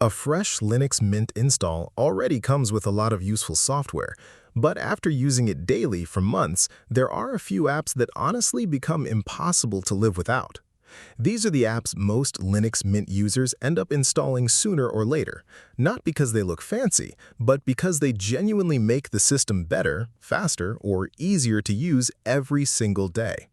A fresh Linux Mint install already comes with a lot of useful software, but after using it daily for months, there are a few apps that honestly become impossible to live without. These are the apps most Linux Mint users end up installing sooner or later, not because they look fancy, but because they genuinely make the system better, faster, or easier to use every single day.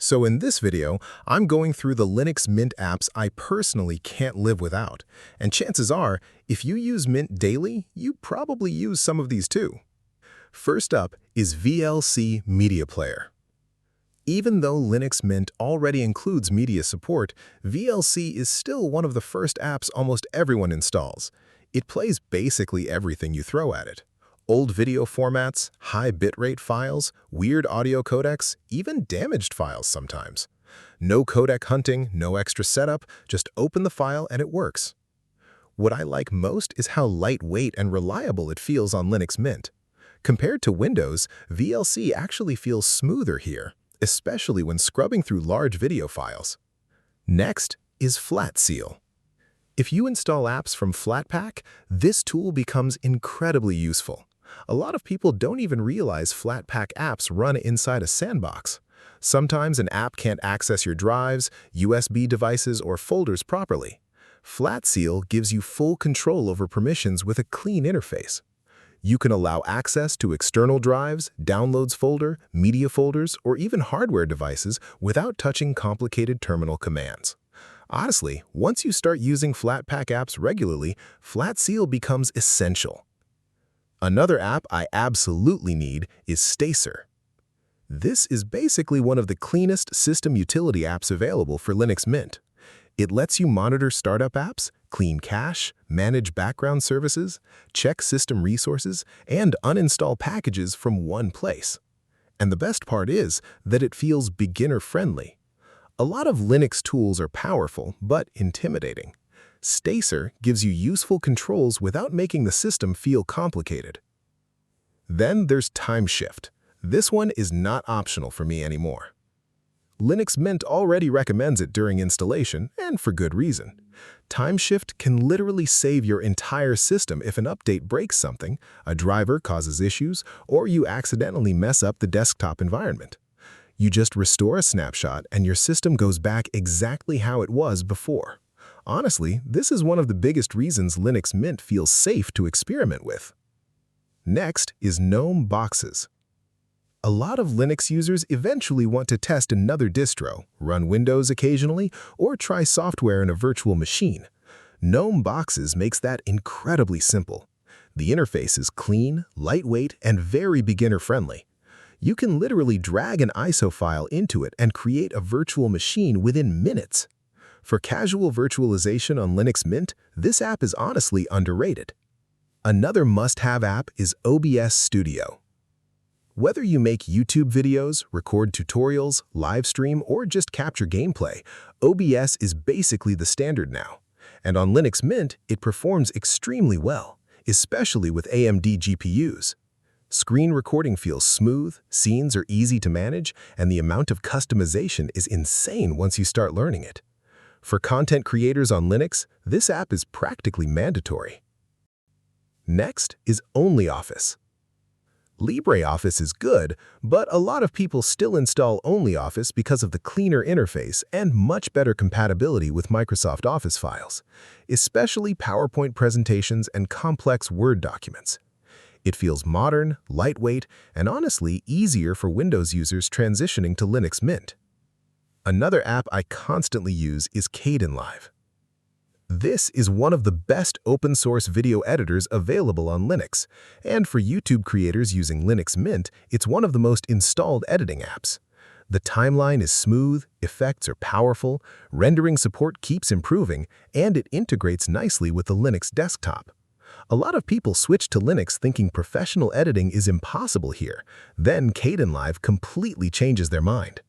So in this video, I'm going through the Linux Mint apps I personally can't live without. And chances are, if you use Mint daily, you probably use some of these too. First up is VLC Media Player. Even though Linux Mint already includes media support, VLC is still one of the first apps almost everyone installs. It plays basically everything you throw at it. Old video formats, high bitrate files, weird audio codecs, even damaged files sometimes. No codec hunting, no extra setup, just open the file and it works. What I like most is how lightweight and reliable it feels on Linux Mint. Compared to Windows, VLC actually feels smoother here, especially when scrubbing through large video files. Next is Flatseal. If you install apps from Flatpak, this tool becomes incredibly useful. A lot of people don't even realize Flatpak apps run inside a sandbox. Sometimes an app can't access your drives, USB devices, or folders properly. Flatseal gives you full control over permissions with a clean interface. You can allow access to external drives, downloads folder, media folders, or even hardware devices without touching complicated terminal commands. Honestly, once you start using Flatpak apps regularly, Flatseal becomes essential. Another app I absolutely need is Stacer. This is basically one of the cleanest system utility apps available for Linux Mint. It lets you monitor startup apps, clean cache, manage background services, check system resources, and uninstall packages from one place. And the best part is that it feels beginner-friendly. A lot of Linux tools are powerful but intimidating. Stacer gives you useful controls without making the system feel complicated. Then there's Timeshift. This one is not optional for me anymore. Linux Mint already recommends it during installation, and for good reason. Timeshift can literally save your entire system if an update breaks something, a driver causes issues, or you accidentally mess up the desktop environment. You just restore a snapshot and your system goes back exactly how it was before. Honestly, this is one of the biggest reasons Linux Mint feels safe to experiment with. Next is GNOME Boxes. A lot of Linux users eventually want to test another distro, run Windows occasionally, or try software in a virtual machine. GNOME Boxes makes that incredibly simple. The interface is clean, lightweight, and very beginner-friendly. You can literally drag an ISO file into it and create a virtual machine within minutes. For casual virtualization on Linux Mint, this app is honestly underrated. Another must-have app is OBS Studio. Whether you make YouTube videos, record tutorials, live stream, or just capture gameplay, OBS is basically the standard now. And on Linux Mint, it performs extremely well, especially with AMD GPUs. Screen recording feels smooth, scenes are easy to manage, and the amount of customization is insane once you start learning it. For content creators on Linux, this app is practically mandatory. Next is OnlyOffice. LibreOffice is good, but a lot of people still install OnlyOffice because of the cleaner interface and much better compatibility with Microsoft Office files, especially PowerPoint presentations and complex Word documents. It feels modern, lightweight, and honestly easier for Windows users transitioning to Linux Mint. Another app I constantly use is Kdenlive. This is one of the best open-source video editors available on Linux, and for YouTube creators using Linux Mint, it's one of the most installed editing apps. The timeline is smooth, effects are powerful, rendering support keeps improving, and it integrates nicely with the Linux desktop. A lot of people switch to Linux thinking professional editing is impossible here, then Kdenlive completely changes their mind.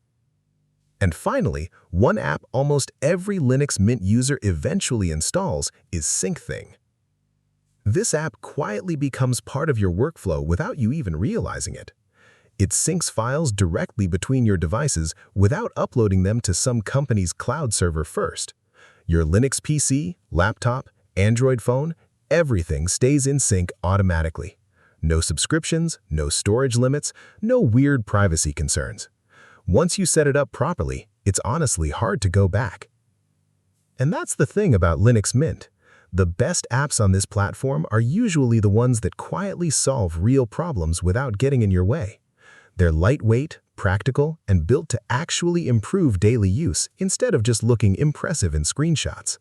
And finally, one app almost every Linux Mint user eventually installs is Syncthing. This app quietly becomes part of your workflow without you even realizing it. It syncs files directly between your devices without uploading them to some company's cloud server first. Your Linux PC, laptop, Android phone, everything stays in sync automatically. No subscriptions, no storage limits, no weird privacy concerns. Once you set it up properly, it's honestly hard to go back. And that's the thing about Linux Mint. The best apps on this platform are usually the ones that quietly solve real problems without getting in your way. They're lightweight, practical, and built to actually improve daily use instead of just looking impressive in screenshots.